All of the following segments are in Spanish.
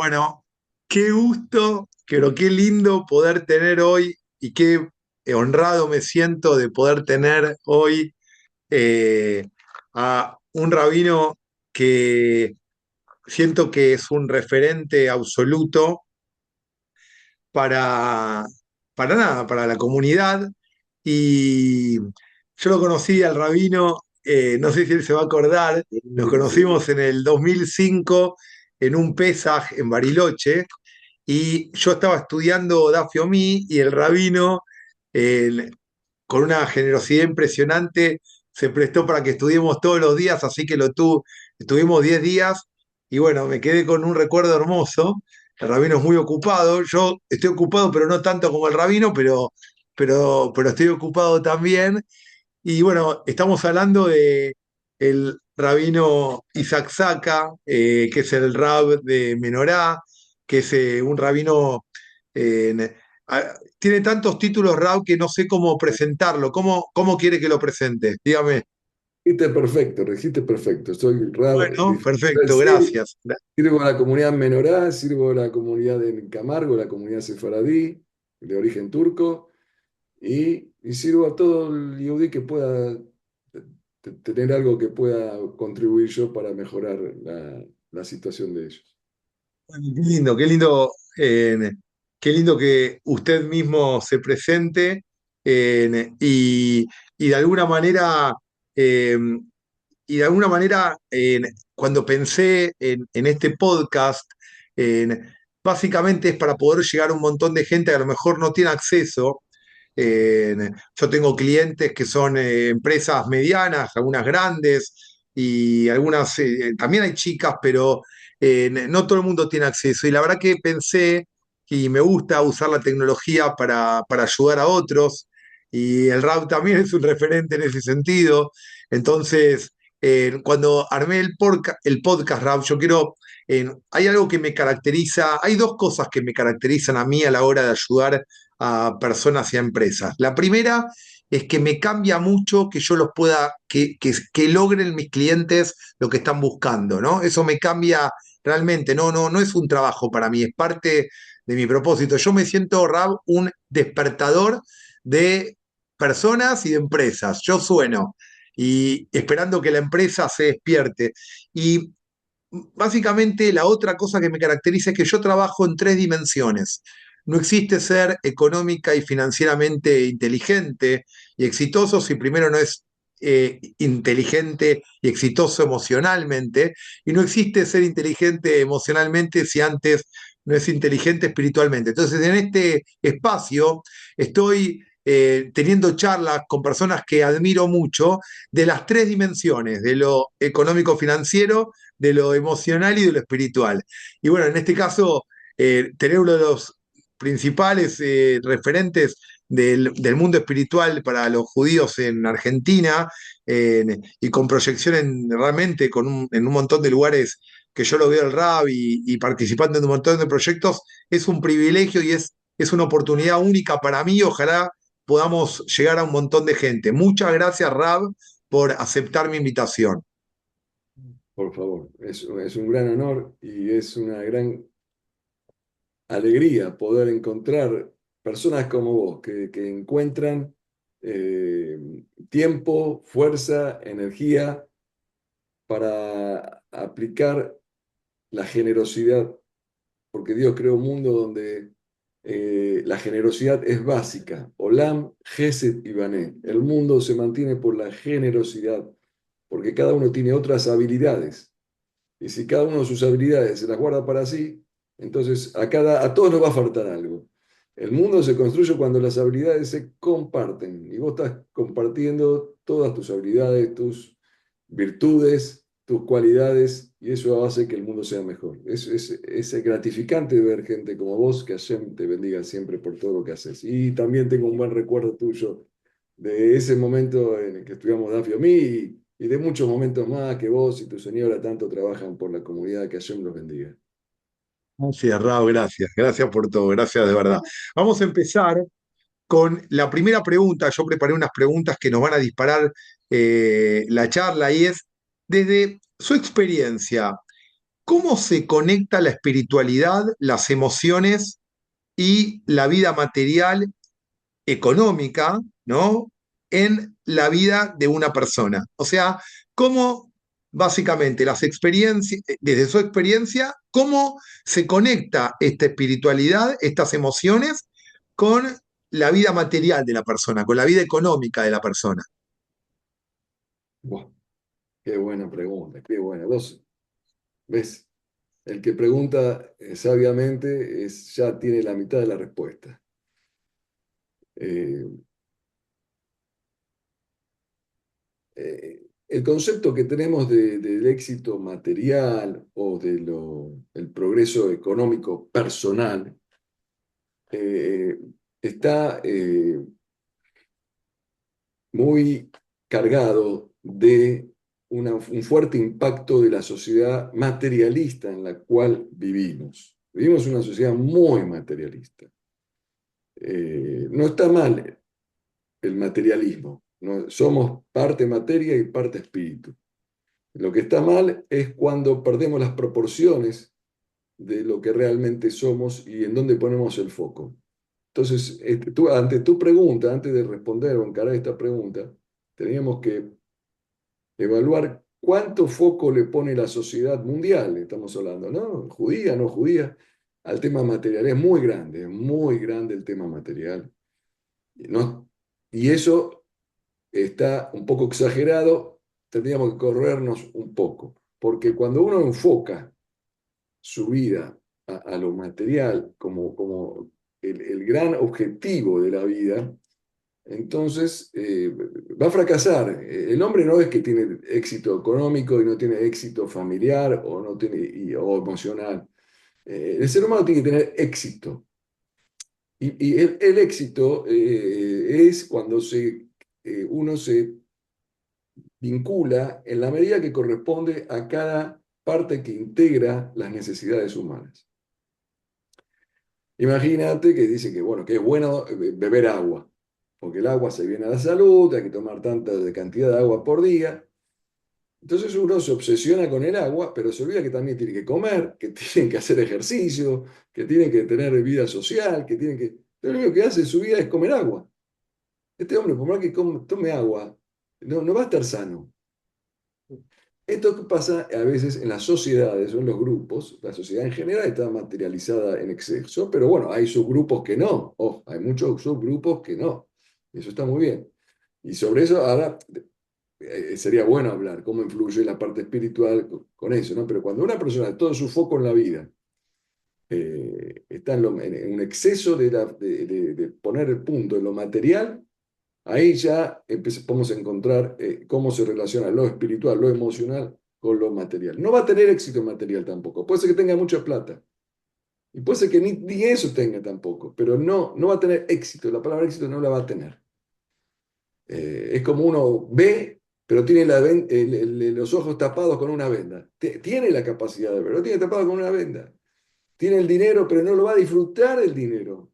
Bueno, qué gusto, pero qué lindo poder tener hoy y qué honrado me siento de poder tener hoy eh, a un rabino que siento que es un referente absoluto para, para nada, para la comunidad. Y yo lo conocí al rabino, no sé si él se va a acordar, nos conocimos en el 2005 en un Pesaj en Bariloche y yo estaba estudiando Daf Yomi y el rabino, eh, con una generosidad impresionante, se prestó para que estudiemos todos los días, así que estuvimos 10 días y bueno, me quedé con un recuerdo hermoso. El rabino es muy ocupado, yo estoy ocupado, pero no tanto como el rabino, pero estoy ocupado también. Y bueno, estamos hablando de el rabino Isaac Saka, que es el rab de Menorá, que es un rabino, tiene tantos títulos rab que no sé cómo presentarlo. ¿Cómo quiere que lo presente? Dígame. Dijiste perfecto. Soy Rab, Bueno, perfecto, sirvo, gracias. sirvo a la comunidad menorá, sirvo a la comunidad en Camargo, la comunidad sefaradí, de origen turco, y sirvo a todo el yehudí que pueda tener algo que pueda contribuir yo para mejorar la situación de ellos. Bueno, qué lindo que usted mismo se presente y de alguna manera, eh, cuando pensé en este podcast, básicamente es para poder llegar a un montón de gente que a lo mejor no tiene acceso. Eh, yo tengo clientes que son empresas medianas, algunas grandes y algunas, también hay chicas, pero no todo el mundo tiene acceso. Y la verdad que pensé, y me gusta usar la tecnología para ayudar a otros, y el RAW también es un referente en ese sentido. Entonces, cuando armé el podcast RAW, hay algo que me caracteriza, hay dos cosas que me caracterizan a mí a la hora de ayudar a personas y a empresas. La primera es que me cambia mucho que yo los pueda, que logren mis clientes lo que están buscando, ¿no? Eso me cambia realmente, no es un trabajo para mí, es parte de mi propósito. Yo me siento, Rab, un despertador de personas y de empresas. Yo sueno y esperando que la empresa se despierte. Y básicamente, la otra cosa que me caracteriza es que yo trabajo en tres dimensiones. No existe ser económica y financieramente inteligente y exitoso si primero no es inteligente y exitoso emocionalmente, y no existe ser inteligente emocionalmente si antes no es inteligente espiritualmente. Entonces, en este espacio estoy teniendo charlas con personas que admiro mucho de las tres dimensiones, de lo económico-financiero, de lo emocional y de lo espiritual. Y bueno, en este caso, tener uno de los principales referentes del mundo espiritual para los judíos en Argentina, y con proyección realmente en un montón de lugares que yo lo veo el RAB y participando en un montón de proyectos, es un privilegio y es una oportunidad única para mí. Ojalá podamos llegar a un montón de gente. Muchas gracias, Rab, por aceptar mi invitación. Por favor, es un gran honor y es una gran alegría poder encontrar personas como vos que encuentran eh, tiempo, fuerza, energía para aplicar la generosidad, porque Dios creó un mundo donde la generosidad es básica. Olam, Gesed y Bané. El mundo se mantiene por la generosidad, porque cada uno tiene otras habilidades. Y si cada uno de sus habilidades se las guarda para sí, entonces a todos nos va a faltar algo. El mundo se construye cuando las habilidades se comparten y vos estás compartiendo todas tus habilidades, tus virtudes, tus cualidades y eso hace que el mundo sea mejor. Es gratificante ver gente como vos, que Hashem te bendiga siempre por todo lo que haces. Y también tengo un buen recuerdo tuyo de ese momento en el que estudiamos Dafio Mí y de muchos momentos más que vos y tu señora tanto trabajan por la comunidad, que Hashem los bendiga. Gracias, Raúl, gracias. Gracias por todo, gracias de verdad. Vamos a empezar con la primera pregunta. Yo preparé unas preguntas que nos van a disparar la charla y es, desde su experiencia, ¿cómo se conecta la espiritualidad, las emociones y la vida material económica, ¿no? En la vida de una persona? O sea, cómo básicamente las experiencias, desde su experiencia, cómo se conecta esta espiritualidad, estas emociones, con la vida material de la persona, con la vida económica de la persona. Buah, qué buena pregunta, qué buena. Dos, ¿ves? El que pregunta sabiamente ya tiene la mitad de la respuesta. Eh, el concepto que tenemos del éxito material o el progreso económico personal eh, está muy cargado de un fuerte impacto de la sociedad materialista en la cual vivimos. Vivimos en una sociedad muy materialista. No está mal el materialismo, ¿no? Somos parte materia y parte espíritu. Lo que está mal es cuando perdemos las proporciones de lo que realmente somos y en dónde ponemos el foco. Entonces, ante tu pregunta, antes de responder o encarar esta pregunta, teníamos que evaluar cuánto foco le pone la sociedad mundial, estamos hablando, ¿no? Judía, no judía, al tema material. Es muy grande el tema material. ¿No? Y eso está un poco exagerado, tendríamos que corrernos un poco, porque cuando uno enfoca su vida a lo material como el gran objetivo de la vida, entonces va a fracasar. El hombre no es que tiene éxito económico y no tiene éxito familiar o, no tiene, o emocional. El ser humano tiene que tener éxito. Y el éxito es cuando uno se vincula en la medida que corresponde a cada parte que integra las necesidades humanas. Imagínate que dice que, bueno, que es bueno beber agua, porque el agua se viene a la salud, hay que tomar tanta cantidad de agua por día. Entonces uno se obsesiona con el agua, pero se olvida que también tiene que comer, que tiene que hacer ejercicio, que tiene que tener vida social, que tiene que... Lo único que hace en su vida es comer agua. Este hombre, por más que tome agua, no va a estar sano. Esto que pasa a veces en las sociedades o en los grupos, la sociedad en general está materializada en exceso, pero bueno, hay subgrupos que no, hay muchos subgrupos que no, eso está muy bien. Y sobre eso ahora sería bueno hablar cómo influye la parte espiritual con eso, ¿no? Pero cuando una persona, todo su foco en la vida, está en un exceso de poner el punto en lo material, ahí ya podemos encontrar cómo se relaciona lo espiritual, lo emocional con lo material. No va a tener éxito material tampoco. Puede ser que tenga mucha plata. Y puede ser que ni eso tenga tampoco. Pero no va a tener éxito. La palabra éxito no la va a tener. Es como uno ve, pero tiene los ojos tapados con una venda. Tiene la capacidad de ver, lo tiene tapado con una venda. Tiene el dinero, pero no lo va a disfrutar el dinero.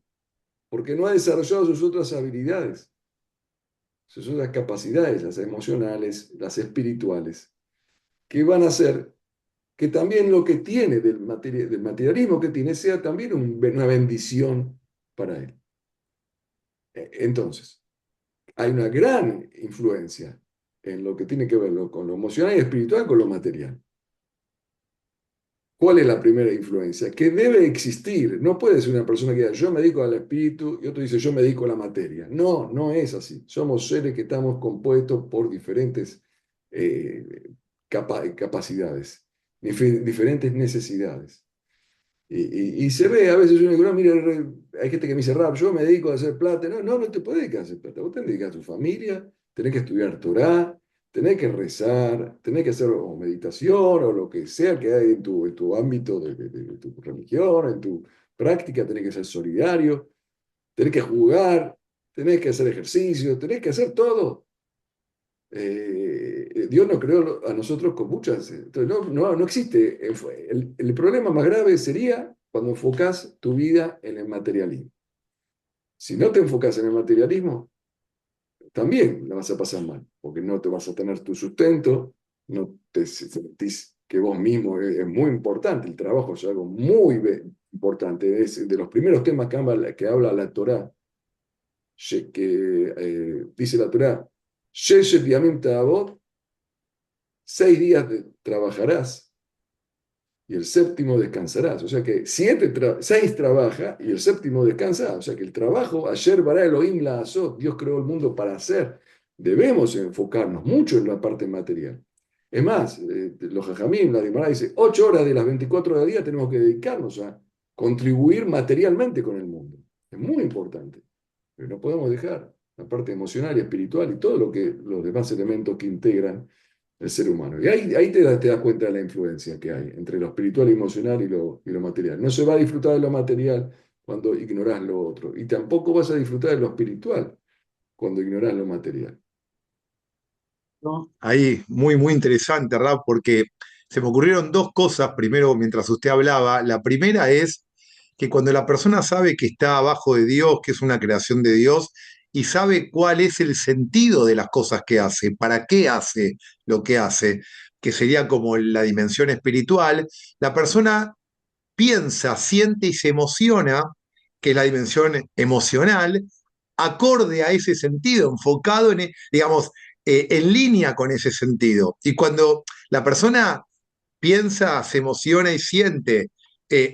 Porque no ha desarrollado sus otras habilidades. Esas son las capacidades, las emocionales, las espirituales, que van a hacer que también lo que tiene del materialismo que tiene sea también una bendición para él. Entonces, hay una gran influencia en lo que tiene que ver con lo emocional y espiritual con lo material. ¿Cuál es la primera influencia? Que debe existir. No puede ser una persona que diga yo me dedico al espíritu y otro dice yo me dedico a la materia. No es así. Somos seres que estamos compuestos por diferentes eh, capacidades, diferentes necesidades. Y se ve, a veces uno dice, no, mire, hay gente que me dice, Rap, yo me dedico a hacer plata. No te puedes dedicar a hacer plata. Vos te dedicas a tu familia, tenés que estudiar Torah, tenés que rezar, tenés que hacer o meditación o lo que sea que hay en tu ámbito de tu religión, en tu práctica, tenés que ser solidario, tenés que jugar, tenés que hacer ejercicio, tenés que hacer todo. Dios nos creó a nosotros con muchas. Entonces no existe. El problema más grave sería cuando enfocas tu vida en el materialismo. Si no te enfocas en el materialismo, también la vas a pasar mal, porque no te vas a tener tu sustento, no te sentís que vos mismo, es muy importante, el trabajo es algo muy importante, es de los primeros temas que habla la Torá, que dice la Torá, Sheshet Yamim Ta'avot, 6 días trabajarás y el séptimo descansarás. O sea que 6 trabaja y el séptimo descansa. O sea que el trabajo, ayer bara Elohim la azot, Dios creó el mundo para hacer. Debemos enfocarnos mucho en la parte material. Es más, los jajamim, la Gemara dice, 8 horas de las 24 horas del día tenemos que dedicarnos a contribuir materialmente con el mundo. Es muy importante. Pero no podemos dejar la parte emocional y espiritual y todo los demás elementos que integran el ser humano. Y ahí te das cuenta de la influencia que hay entre lo espiritual y emocional y lo material. No se va a disfrutar de lo material cuando ignorás lo otro. Y tampoco vas a disfrutar de lo espiritual cuando ignorás lo material. ¿No? Ahí, muy, muy interesante, Rap, porque se me ocurrieron dos cosas primero mientras usted hablaba. La primera es que cuando la persona sabe que está abajo de Dios, que es una creación de Dios, y sabe cuál es el sentido de las cosas que hace, para qué hace lo que hace, que sería como la dimensión espiritual, la persona piensa, siente y se emociona, que es la dimensión emocional, acorde a ese sentido, enfocado digamos, en línea con ese sentido. Y cuando la persona piensa, se emociona y siente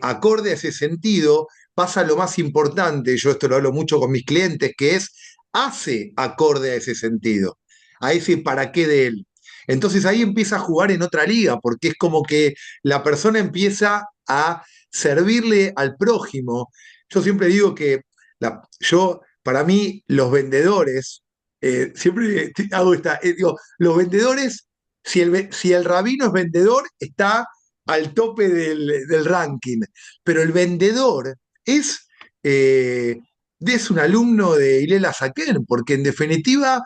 acorde a ese sentido, pasa lo más importante, yo esto lo hablo mucho con mis clientes, que es hace acorde a ese sentido, a ese para qué de él. Entonces ahí empieza a jugar en otra liga, porque es como que la persona empieza a servirle al prójimo. Yo siempre digo que para mí, los vendedores, siempre hago digo, los vendedores, si el rabino es vendedor, está al tope del ranking, pero el vendedor es, eh, es un alumno de Ilela Saquén, porque en definitiva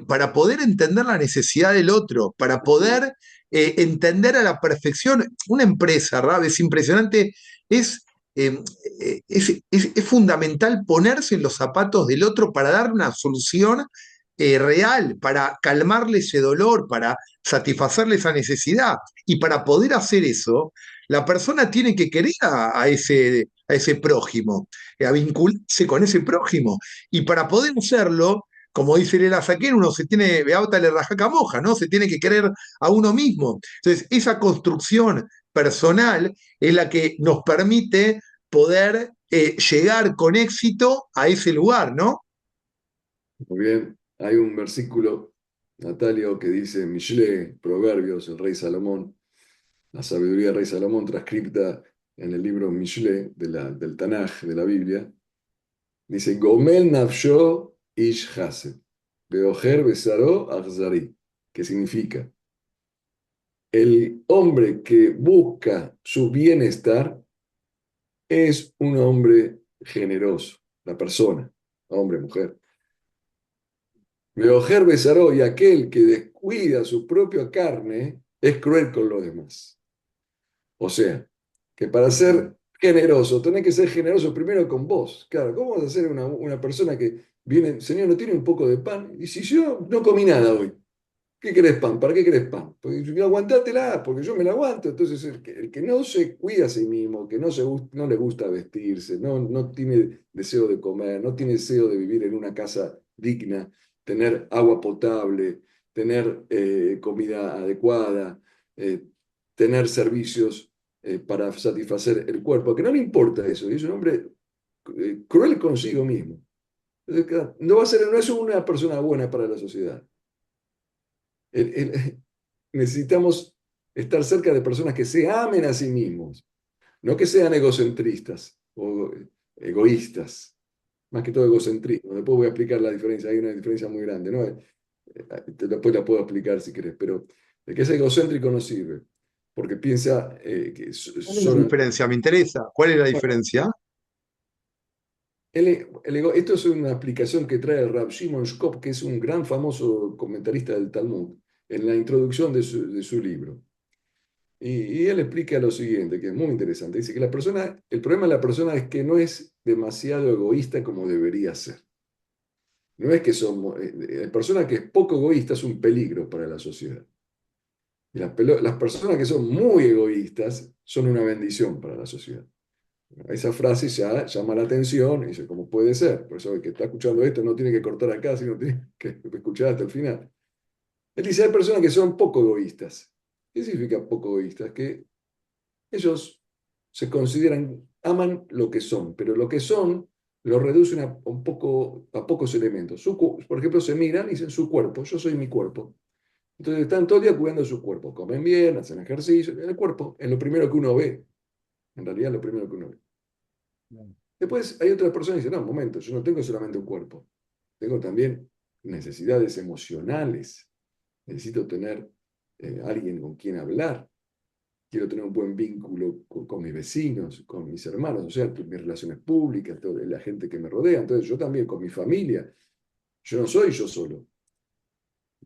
para poder entender la necesidad del otro, para poder entender a la perfección. Una empresa, Rab, es impresionante, es, eh, es fundamental ponerse en los zapatos del otro para dar una solución real, para calmarle ese dolor, para satisfacerle esa necesidad. Y para poder hacer eso, la persona tiene que querer a ese prójimo, a vincularse con ese prójimo. Y para poder hacerlo, como dice Lela Saquén, uno se tiene, Beauta le rajaca moja, ¿no? Se tiene que querer a uno mismo. Entonces, esa construcción personal es la que nos permite poder llegar con éxito a ese lugar, ¿no? Muy bien, hay un versículo, Natalio, que dice Mishle, Proverbios, el rey Salomón, la sabiduría del rey Salomón transcripta en el libro Mishle del Tanaj, de la Biblia, dice, Gomel nafsho ish hased, beojer besaró achzari, que significa, el hombre que busca su bienestar es un hombre generoso, la persona, hombre, mujer. Beojer besaró, y aquel que descuida su propia carne es cruel con los demás. O sea, que para ser generoso, tenés que ser generoso primero con vos. Claro, ¿cómo vas a ser una persona que viene, señor, ¿no tiene un poco de pan? Y si yo no comí nada hoy, ¿qué querés pan? ¿Para qué querés pan? Porque aguantátela, porque yo me la aguanto. Entonces, el que no se cuida a sí mismo, que no le gusta vestirse, no tiene deseo de comer, no tiene deseo de vivir en una casa digna, tener agua potable, tener comida adecuada, eh, tener servicios para satisfacer el cuerpo, que no le importa eso, y es un hombre cruel consigo mismo. Entonces, no es una persona buena para la sociedad. Necesitamos estar cerca de personas que se amen a sí mismos, no que sean egocentristas o egoístas, más que todo egocentrismo. Después voy a explicar la diferencia, hay una diferencia muy grande, ¿no? Después la puedo explicar si querés, pero el que es egocéntrico no sirve, porque piensa que ¿Cuál es la solo... diferencia? Me interesa. ¿Cuál es la Bueno, diferencia? esto es una aplicación que trae el Rab Shimon Shkop, que es un gran famoso comentarista del Talmud, en la introducción de su libro. Y él explica lo siguiente, que es muy interesante. Dice que el problema de la persona es que no es demasiado egoísta como debería ser. No es que somos, la persona que es poco egoísta es un peligro para la sociedad. Y las personas que son muy egoístas son una bendición para la sociedad. Esa frase ya llama la atención y dice, ¿cómo puede ser? Por eso el que está escuchando esto no tiene que cortar acá, sino tiene que escuchar hasta el final. Él dice, hay personas que son poco egoístas. ¿Qué significa poco egoístas? Que ellos se consideran, aman lo que son, pero lo que son lo reducen un poco, a pocos elementos. Por ejemplo, se miran y dicen su cuerpo, yo soy mi cuerpo. Entonces están todo el día cuidando de su cuerpo, comen bien, hacen ejercicio, el cuerpo es lo primero que uno ve, en realidad es lo primero que uno ve. Después hay otras personas que dicen, no, un momento, yo no tengo solamente un cuerpo, tengo también necesidades emocionales, necesito tener alguien con quien hablar, quiero tener un buen vínculo con mis vecinos, con mis hermanos, o sea, mis relaciones públicas, toda la gente que me rodea, entonces yo también con mi familia, yo no soy yo solo,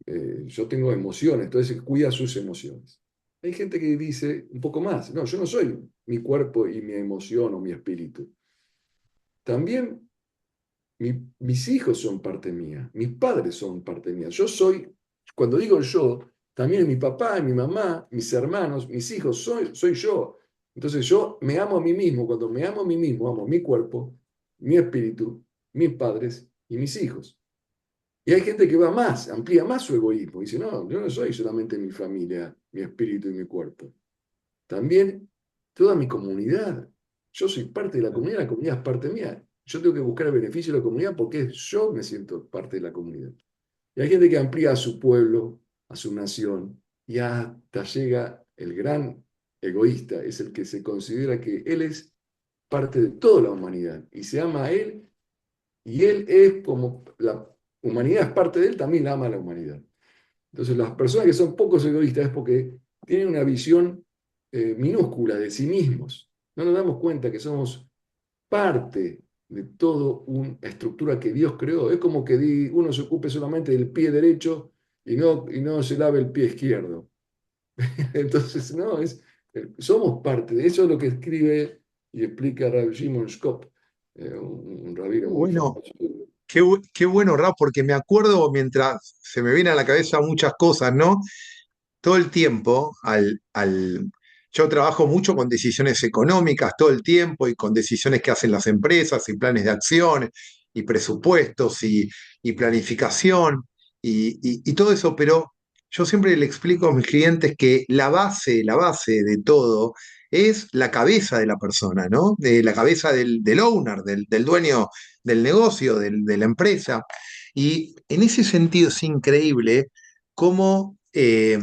yo tengo emociones, entonces cuida sus emociones. Hay gente que dice un poco más, no, yo no soy mi cuerpo y mi emoción o mi espíritu. También mis hijos son parte mía, mis padres son parte mía. Yo soy, cuando digo yo, también mi papá, mi mamá, mis hermanos, mis hijos, soy yo. Entonces yo me amo a mí mismo. Cuando me amo a mí mismo, amo mi cuerpo, mi espíritu, mis padres y mis hijos. Y hay gente que va más, amplía más su egoísmo. Dice, no, yo no soy solamente mi familia, mi espíritu y mi cuerpo. También toda mi comunidad. Yo soy parte de la comunidad es parte mía. Yo tengo que buscar el beneficio de la comunidad porque yo me siento parte de la comunidad. Y hay gente que amplía a su pueblo, a su nación, y hasta llega el gran egoísta, es el que se considera que él es parte de toda la humanidad y se ama a él, y él es como la humanidad es parte de él, también ama a la humanidad. Entonces, las personas que son pocos egoístas es porque tienen una visión minúscula de sí mismos. No nos damos cuenta que somos parte de toda una estructura que Dios creó. Es como que uno se ocupe solamente del pie derecho y no se lave el pie izquierdo. Entonces, no, somos parte de eso, es lo que escribe y explica Rabbi Shimon Skop, un rabino muy Bueno, famoso. qué bueno, Raf, porque me acuerdo mientras se me vienen a la cabeza muchas cosas, ¿no? Todo el tiempo, yo trabajo mucho con decisiones económicas todo el tiempo y con decisiones que hacen las empresas y planes de acción y presupuestos y planificación y todo eso, pero yo siempre le explico a mis clientes que la base de todo es la cabeza de la persona, ¿no? De la cabeza del owner, del dueño del negocio, de la empresa. Y en ese sentido es increíble cómo eh,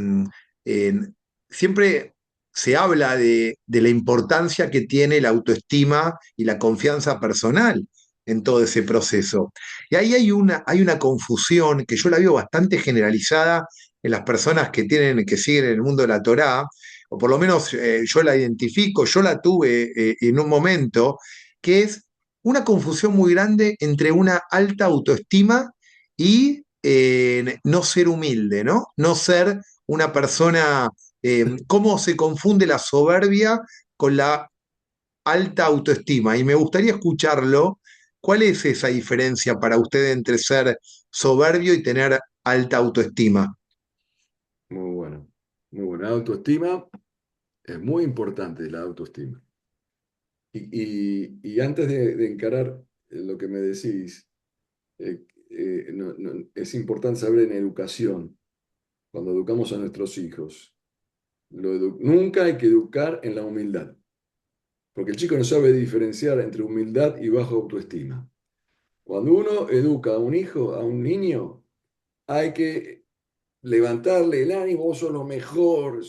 siempre se habla de la importancia que tiene la autoestima y la confianza personal en todo ese proceso. Y ahí hay una confusión que yo la veo bastante generalizada en las personas que que siguen en el mundo de la Torá, o por lo menos yo la identifico, yo la tuve en un momento, que es una confusión muy grande entre una alta autoestima y no ser humilde, ¿no? No ser una persona, cómo se confunde la soberbia con la alta autoestima. Y me gustaría escucharlo. ¿Cuál es esa diferencia para usted entre ser soberbio y tener alta autoestima? Muy bueno, muy bueno. La autoestima es muy importante, la autoestima. Y antes de encarar lo que me decís, es importante saber en educación, cuando educamos a nuestros hijos, nunca hay que educar en la humildad, porque el chico no sabe diferenciar entre humildad y baja autoestima. Cuando uno educa a un hijo, a un niño, hay que levantarle el ánimo, vos sos lo mejor,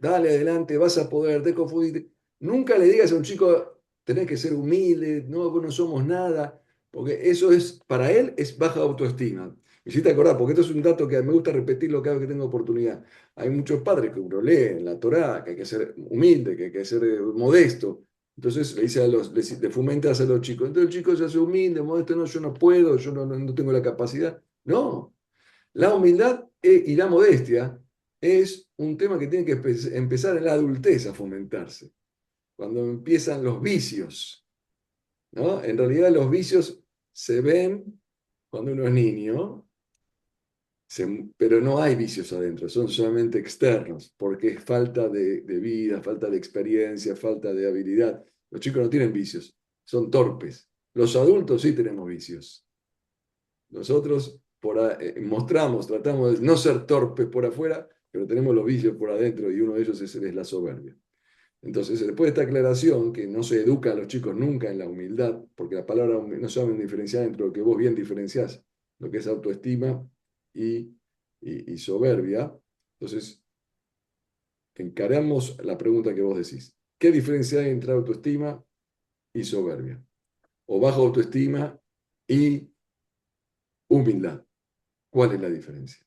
dale adelante, vas a poder, te confundiste. Nunca le digas a un chico, tenés que ser humilde, no, vos no somos nada, porque eso es, para él es baja autoestima. Me hiciste acordar, porque esto es un dato que me gusta repetirlo cada vez que tengo oportunidad. Hay muchos padres que uno lee en la Torá, que hay que ser humilde, que hay que ser modesto. Entonces le dice le fomentas a los chicos. Entonces el chico se hace humilde, modesto, no, yo no puedo, yo no tengo la capacidad. No, la humildad y la modestia es un tema que tiene que empezar en la adultez a fomentarse, cuando empiezan los vicios, ¿no? En realidad los vicios se ven cuando uno es niño, pero no hay vicios adentro, son solamente externos, porque es falta de vida, falta de experiencia, falta de habilidad. Los chicos no tienen vicios, son torpes. Los adultos sí tenemos vicios. Nosotros mostramos, tratamos de no ser torpes por afuera, pero tenemos los vicios por adentro y uno de ellos es la soberbia. Entonces, después de esta aclaración, que no se educa a los chicos nunca en la humildad, porque la palabra no saben diferenciar entre lo que vos bien diferenciás, lo que es autoestima y, y soberbia. Entonces, encaramos la pregunta que vos decís. ¿Qué diferencia hay entre autoestima y soberbia? O baja autoestima y humildad. ¿Cuál es la diferencia?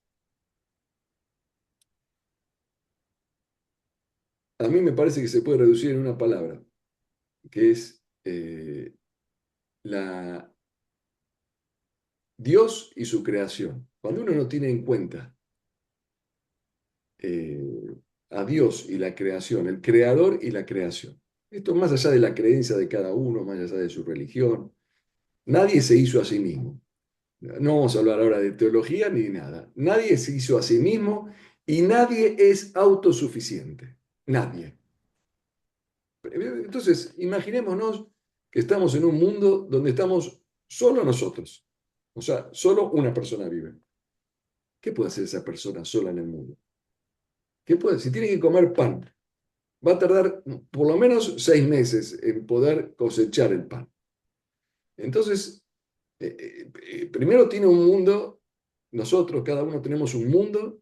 A mí me parece que se puede reducir en una palabra, que es la Dios y su creación. Cuando uno no tiene en cuenta eh, a Dios y la creación, el creador y la creación, esto más allá de la creencia de cada uno, más allá de su religión, nadie se hizo a sí mismo. No vamos a hablar ahora de teología ni de nada. Nadie se hizo a sí mismo y nadie es autosuficiente. Nadie. Entonces, imaginémonos que estamos en un mundo donde estamos solo nosotros. O sea, solo una persona vive. ¿Qué puede hacer esa persona sola en el mundo? ¿Qué puede? Si tiene que comer pan, va a tardar por lo menos 6 meses en poder cosechar el pan. Entonces, primero tiene un mundo, nosotros cada uno tenemos un mundo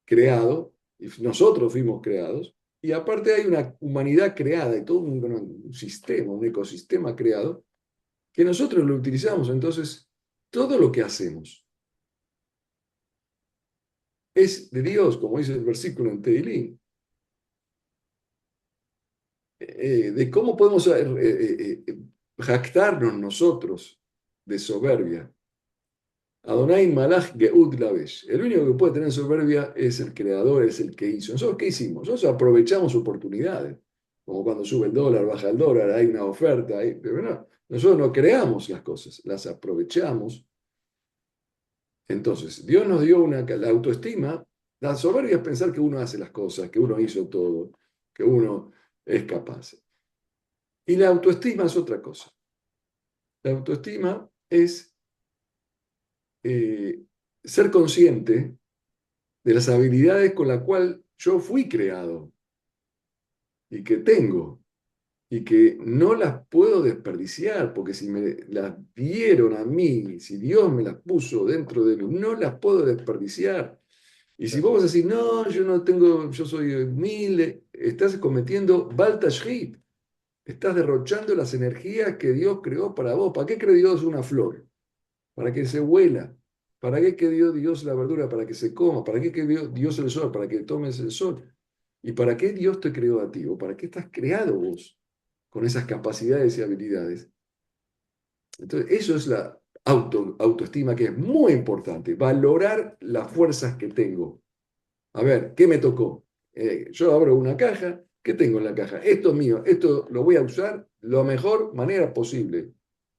creado, y nosotros fuimos creados, y aparte hay una humanidad creada y todo un sistema, un ecosistema creado, que nosotros lo utilizamos. Entonces, todo lo que hacemos es de Dios, como dice el versículo en Tehillim. De cómo podemos jactarnos nosotros de soberbia. Adonai Malach Geud Lavesh. El único que puede tener soberbia es el creador, es el que hizo. ¿Nosotros qué hicimos? Nosotros aprovechamos oportunidades. Como cuando sube el dólar, baja el dólar, hay una oferta. Pero no, nosotros no creamos las cosas, las aprovechamos. Entonces, Dios nos dio la autoestima. La soberbia es pensar que uno hace las cosas, que uno hizo todo, que uno es capaz. Y la autoestima es otra cosa. La autoestima es eh, ser consciente de las habilidades con las cuales yo fui creado y que tengo y que no las puedo desperdiciar, porque si me las dieron a mí, si Dios me las puso dentro de mí, no las puedo desperdiciar. Y si vos vas a decir, no, yo no tengo, yo soy humilde, estás cometiendo Balta Shrit, estás derrochando las energías que Dios creó para vos. ¿Para qué creó Dios una flor? Para que se huela. ¿Para qué dio Dios la verdura? Para que se coma. ¿Para qué dio Dios el sol? Para que tomes el sol. ¿Y para qué Dios te creó a ti? ¿O para qué estás creado vos con esas capacidades y habilidades? Entonces, eso es la autoestima, que es muy importante. Valorar las fuerzas que tengo. A ver, ¿qué me tocó? Yo abro una caja. ¿Qué tengo en la caja? Esto es mío. Esto lo voy a usar la mejor manera posible.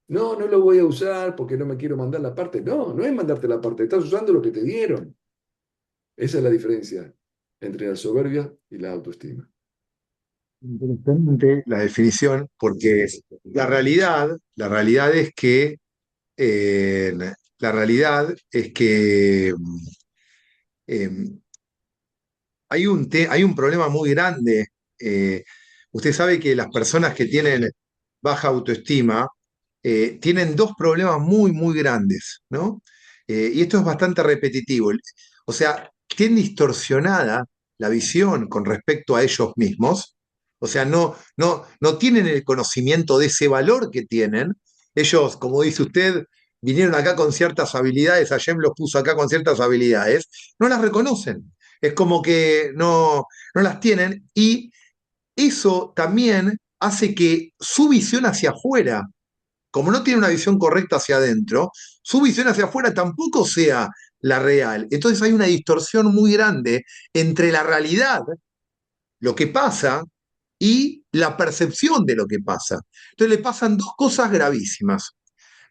No, no lo voy a usar porque no me quiero mandar la parte. No, no es mandarte la parte, estás usando lo que te dieron. Esa es la diferencia entre la soberbia y la autoestima. Interesante la definición, porque la realidad es que eh, la realidad es que eh, hay un problema muy grande. Eh, Usted sabe que las personas que tienen baja autoestima tienen dos problemas muy, muy grandes, ¿no? Y esto es bastante repetitivo. O sea, tienen distorsionada la visión con respecto a ellos mismos. O sea, no tienen el conocimiento de ese valor que tienen. Ellos, como dice usted, vinieron acá con ciertas habilidades, Hashem los puso acá con ciertas habilidades, no las reconocen. Es como que no las tienen y eso también hace que su visión hacia afuera, como no tiene una visión correcta hacia adentro, su visión hacia afuera tampoco sea la real. Entonces hay una distorsión muy grande entre la realidad, lo que pasa, y la percepción de lo que pasa. Entonces le pasan dos cosas gravísimas.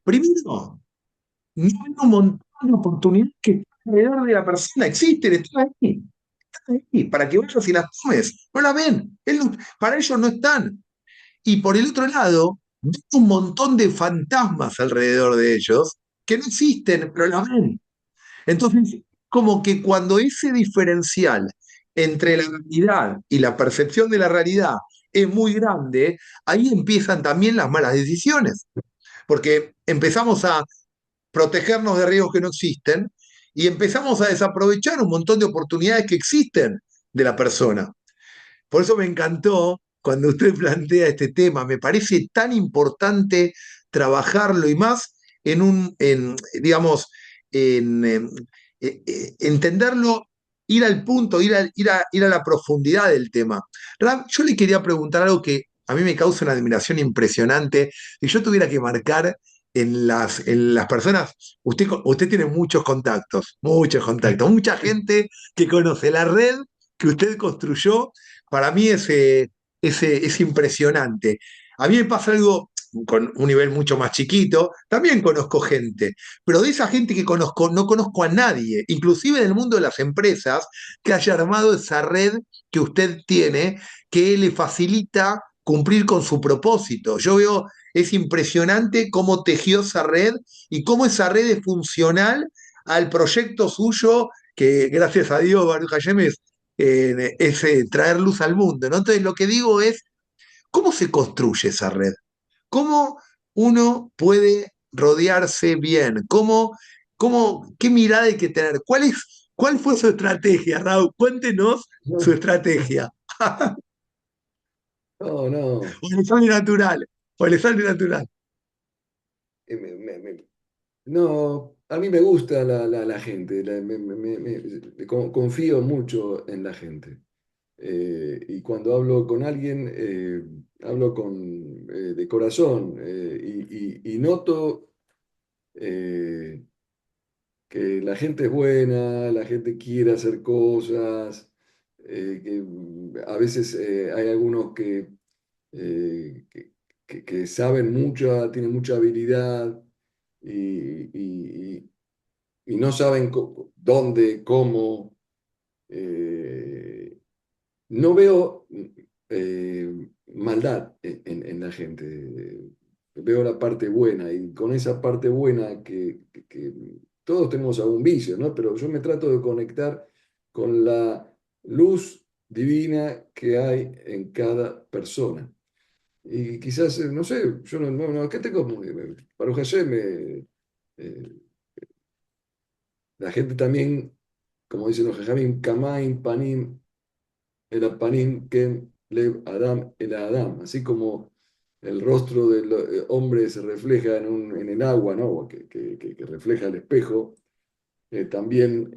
Primero, no hay un montón de oportunidades que alrededor de la persona existen, están ahí, para que vayas y las tomes. No la ven, para ellos no están. Y por el otro lado, ves un montón de fantasmas alrededor de ellos que no existen, pero la ven. Entonces, como que cuando ese diferencial entre la realidad y la percepción de la realidad es muy grande, ahí empiezan también las malas decisiones, porque empezamos a protegernos de riesgos que no existen y empezamos a desaprovechar un montón de oportunidades que existen de la persona. Por eso me encantó cuando usted plantea este tema, me parece tan importante trabajarlo y más digamos, entenderlo, ir al punto, ir a la profundidad del tema. Ram, yo le quería preguntar algo que a mí me causa una admiración impresionante. Si yo tuviera que marcar en las personas, usted tiene muchos contactos, mucha gente que conoce la red que usted construyó para mí es impresionante. A mí me pasa algo con un nivel mucho más chiquito, también conozco gente, pero de esa gente que conozco, no conozco a nadie, inclusive en el mundo de las empresas, que haya armado esa red que usted tiene, que le facilita cumplir con su propósito. Yo veo, es impresionante cómo tejió esa red y cómo esa red es funcional al proyecto suyo, que gracias a Dios, Baruch Hashem, traer luz al mundo, ¿no? Entonces, lo que digo es, ¿cómo se construye esa red? ¿Cómo uno puede rodearse bien? ¿Qué mirada hay que tener? ¿Cuál fue su estrategia, Raúl? Cuéntenos su estrategia. No, no. O le sale natural, o le sale natural. eh, me- me- me- no, a mí me gusta la gente, confío mucho en la gente. Y cuando hablo con alguien, hablo de corazón y noto eh, que la gente es buena, la gente quiere hacer cosas, que a veces hay algunos que saben mucho, tienen mucha habilidad y y no saben dónde, cómo. eh, no veo maldad en la gente. Veo la parte buena y con esa parte buena que todos tenemos algún vicio, ¿no? Pero yo me trato de conectar con la luz divina que hay en cada persona. Y quizás, no sé, yo ¿qué tengo? Baruch Hashem, la gente también, como dicen los jajamim, Kamaim, Panim, el Apanim, Ken, Lev, Adam, el Adam. Así como el rostro del hombre se refleja en el agua, ¿no? Que refleja el espejo, también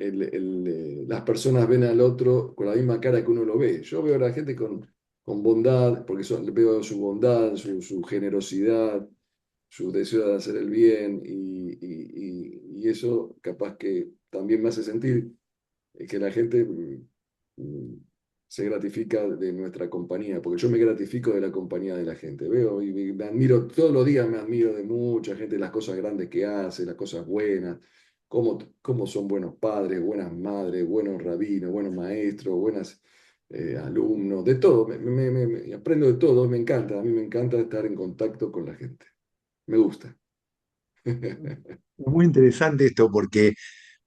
las personas ven al otro con la misma cara que uno lo ve. Yo veo a la gente con bondad, porque veo su bondad, su generosidad, su deseo de hacer el bien, y eso capaz que también me hace sentir que la gente mm, se gratifica de nuestra compañía, porque yo me gratifico de la compañía de la gente. Veo y me admiro, todos los días me admiro de mucha gente, las cosas grandes que hace, las cosas buenas, cómo son buenos padres, buenas madres, buenos rabinos, buenos maestros, buenas alumnos, de todo. Aprendo de todo, me encanta. A mí me encanta estar en contacto con la gente. Me gusta. Es muy interesante esto porque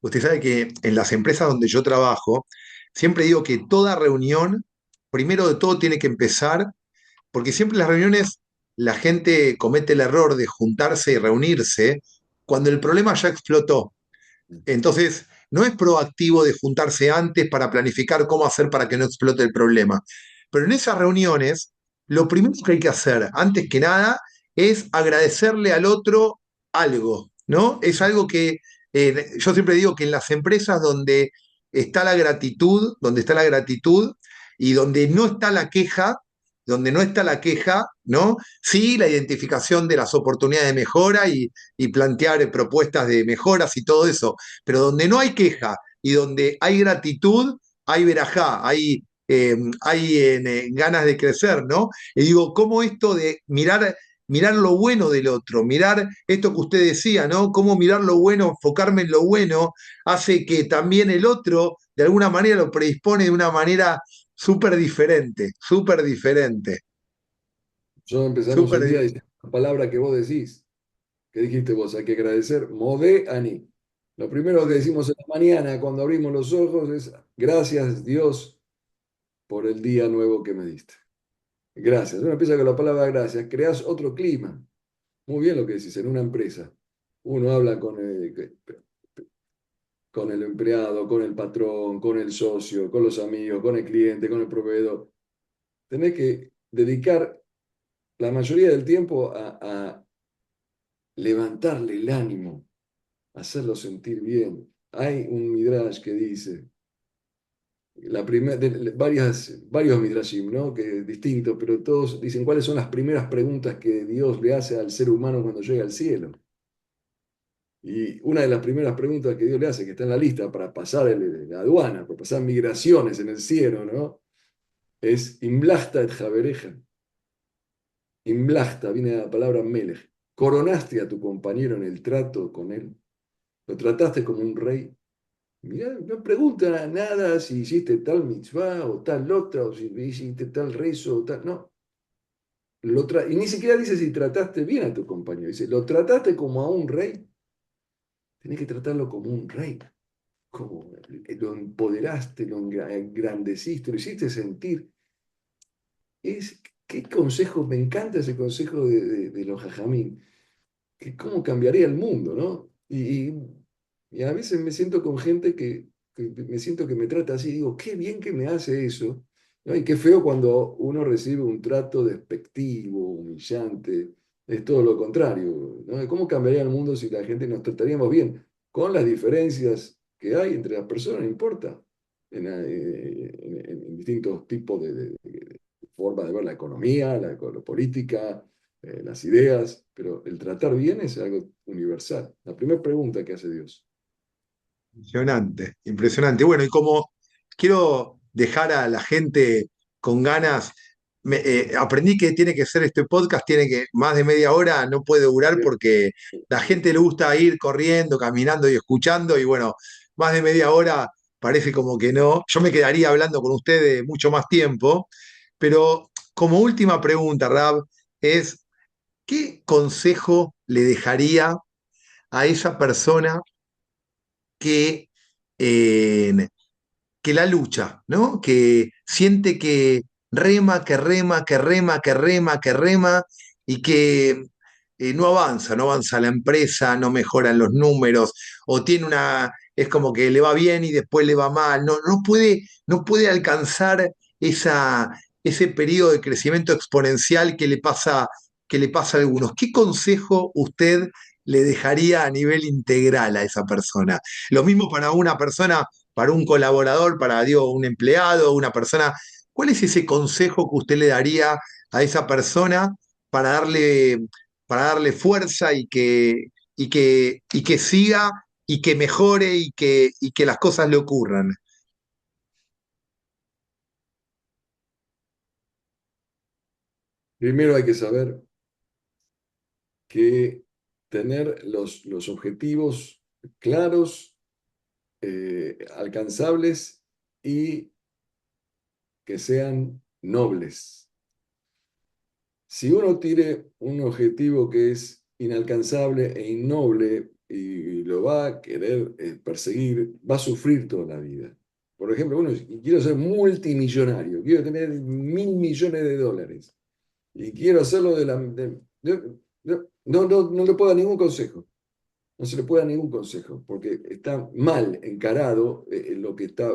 usted sabe que en las empresas donde yo trabajo, siempre digo que toda reunión, primero de todo, tiene que empezar, porque siempre en las reuniones la gente comete el error de juntarse y reunirse cuando el problema ya explotó. Entonces, no es proactivo de juntarse antes para planificar cómo hacer para que no explote el problema. Pero en esas reuniones, lo primero que hay que hacer, antes que nada, es agradecerle al otro algo, ¿no? Es algo que yo siempre digo que en las empresas donde está la gratitud y donde no está la queja, ¿no? Sí, la identificación de las oportunidades de mejora y plantear propuestas de mejoras y todo eso, pero donde no hay queja y donde hay gratitud, hay verajá, hay ganas de crecer, ¿no? Y digo, ¿cómo esto de mirar mirar lo bueno del otro, mirar esto que usted decía, ¿no? Cómo mirar lo bueno, enfocarme en lo bueno, hace que también el otro, de alguna manera, lo predispone de una manera súper diferente, súper diferente, Nosotros empezamos súper el día diferente. diciendo la palabra que vos decís, que dijiste vos, hay que agradecer, modé ani. Lo primero que decimos en la mañana cuando abrimos los ojos es gracias Dios por el día nuevo que me diste. Gracias. Uno empieza con la palabra gracias, creas otro clima. Muy bien lo que decís, en una empresa. Uno habla con el empleado, con el patrón, con el socio, con los amigos, con el cliente, con el proveedor. Tenés que dedicar la mayoría del tiempo a levantarle el ánimo, hacerlo sentir bien. Hay un midrash que dice, varios midrashim, ¿no? Que distintos, pero todos dicen cuáles son las primeras preguntas que Dios le hace al ser humano cuando llega al cielo. Y una de las primeras preguntas que Dios le hace, que está en la lista para pasar la aduana, para pasar migraciones en el cielo, ¿no? Es Imlachta et Jabereja. Imlachta, viene de la palabra Melech. Coronaste a tu compañero en el trato con él. Lo trataste como un rey. Mirá, no pregunta nada si hiciste tal mitzvah o tal otra, o si hiciste tal rezo o tal. No. Y ni siquiera dice si trataste bien a tu compañero. Dice, lo trataste como a un rey. Tenés que tratarlo como un rey. Como lo empoderaste, lo engrandeciste, lo hiciste sentir. Qué consejo, me encanta ese consejo de los jajamín, que cómo cambiaría el mundo, ¿no? Y a veces me siento con gente que me siento que me trata así, digo, qué bien que me hace eso, ¿no? Y qué feo cuando uno recibe un trato despectivo, humillante, es todo lo contrario, ¿no? ¿Cómo cambiaría el mundo si la gente nos trataríamos bien? Con las diferencias que hay entre las personas, no importa, en distintos tipos de formas de ver la economía, la política, las ideas, pero el tratar bien es algo universal. La primera pregunta que hace Dios. Impresionante, impresionante. Bueno, y como quiero dejar a la gente con ganas, aprendí que tiene que ser este podcast, tiene que más de media hora, no puede durar porque la gente le gusta ir corriendo, caminando y escuchando, y bueno, más de media hora parece como que no. Yo me quedaría hablando con ustedes mucho más tiempo, pero como última pregunta, Rab, es, ¿qué consejo le dejaría a esa persona que, eh, que la lucha, ¿no? Que siente que rema, que rema, que rema, que rema, que rema y que no avanza la empresa, no mejoran los números, o tiene una, es como que le va bien y después le va mal, no puede alcanzar ese periodo de crecimiento exponencial que le pasa a algunos. ¿Qué consejo usted le dejaría a nivel integral a esa persona? Lo mismo para una persona, para un colaborador, para digo, un empleado, una persona. ¿Cuál es ese consejo que usted le daría a esa persona para darle, para darle fuerza y que siga y que mejore y que las cosas le ocurran? Primero hay que saber que tener los objetivos claros, alcanzables y que sean nobles. Si uno tiene un objetivo que es inalcanzable e innoble y lo va a querer perseguir, va a sufrir toda la vida. Por ejemplo, uno quiero ser multimillonario, quiero tener 1.000 millones de dólares y quiero hacerlo no le puedo dar ningún consejo. No se le puede dar ningún consejo, porque está mal encarado lo que está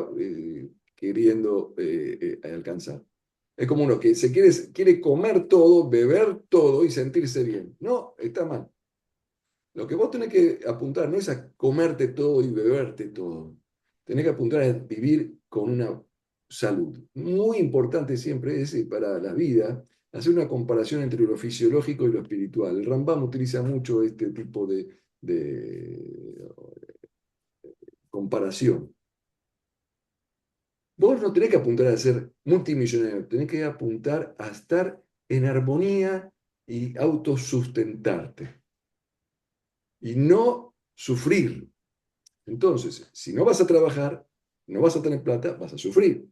queriendo alcanzar. Es como uno que quiere comer todo, beber todo y sentirse bien. No, está mal. Lo que vos tenés que apuntar no es a comerte todo y beberte todo. Tenés que apuntar a vivir con una salud. Muy importante siempre es para la vida hacer una comparación entre lo fisiológico y lo espiritual. El Rambam utiliza mucho este tipo de comparación. Vos no tenés que apuntar a ser multimillonario, tenés que apuntar a estar en armonía y autosustentarte y no sufrir. Entonces, si no vas a trabajar, no vas a tener plata, vas a sufrir.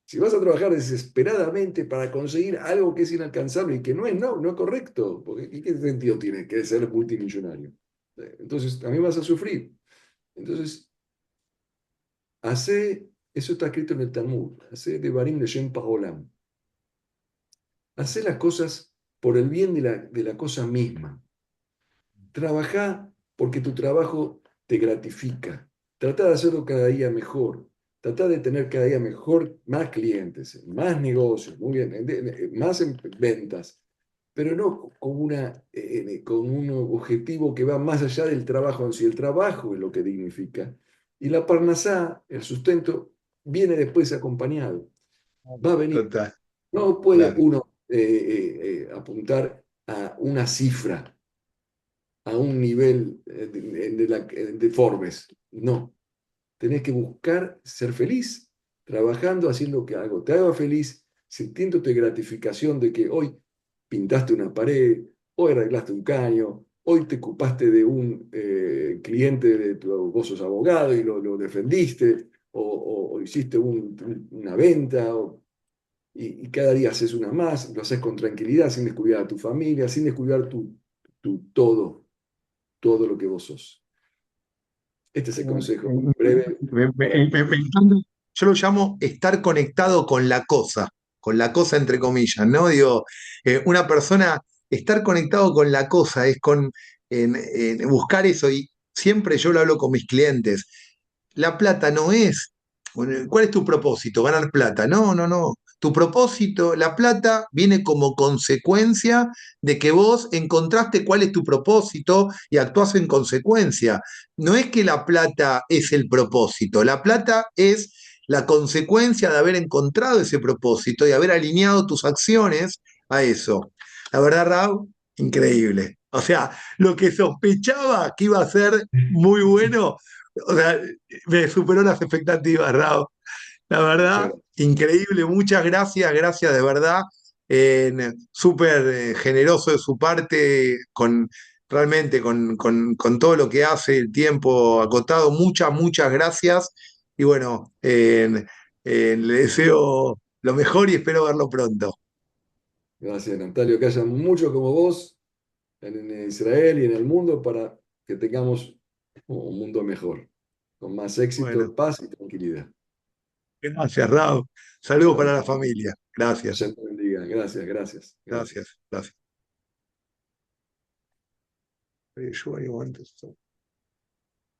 Si vas a trabajar desesperadamente para conseguir algo que es inalcanzable y que no es correcto, porque ¿qué sentido tiene que ser multimillonario? Entonces, también vas a sufrir. Entonces, eso está escrito en el Talmud, hace de Barim Leshem Paolam. Hacer las cosas por el bien de la cosa misma. Trabajá porque tu trabajo te gratifica. Trata de hacerlo cada día mejor. Trata de tener cada día mejor, más clientes, más negocios, muy bien, más ventas, pero no con un objetivo que va más allá del trabajo en sí. El trabajo es lo que dignifica. Y la parnasá, el sustento, viene después acompañado. Va a venir. Total, No puede claro. uno apuntar a una cifra, a un nivel de Forbes. No, tenés que buscar ser feliz, trabajando, haciendo que algo te haga feliz, sintiéndote gratificación de que hoy pintaste una pared, hoy arreglaste un caño, hoy te ocupaste de un cliente, vos sos abogado y lo defendiste, o hiciste una venta, y cada día haces una más, lo haces con tranquilidad, sin descuidar a tu familia, sin descuidar todo lo que vos sos. Este es el consejo breve para Me encanta. Yo lo llamo estar conectado con la cosa entre comillas, ¿no? Digo, una persona, estar conectado con la cosa es en buscar eso y siempre yo lo hablo con mis clientes. La plata no es, bueno, ¿cuál es tu propósito? Ganar plata. No, no, no. Tu propósito, la plata, viene como consecuencia de que vos encontraste cuál es tu propósito y actuás en consecuencia. No es que la plata es el propósito, la plata es la consecuencia de haber encontrado ese propósito y haber alineado tus acciones a eso. La verdad, Raúl, increíble. O sea, lo que sospechaba que iba a ser muy bueno, o sea, me superó las expectativas, Raúl. La muchas verdad, gracias. increíble, muchas gracias, gracias de verdad. Súper generoso de su parte, realmente con todo lo que hace, el tiempo acotado. Muchas, muchas gracias. Y bueno, le deseo lo mejor y espero verlo pronto. Gracias, Natalio, que haya muchos como vos en Israel y en el mundo para que tengamos un mundo mejor, con más Bueno, éxito, paz y tranquilidad. gracias, Raúl. Saludos para Chao. la familia. Gracias, Dios te bendiga. Gracias, gracias, gracias. gracias, gracias. Are you sure you want this?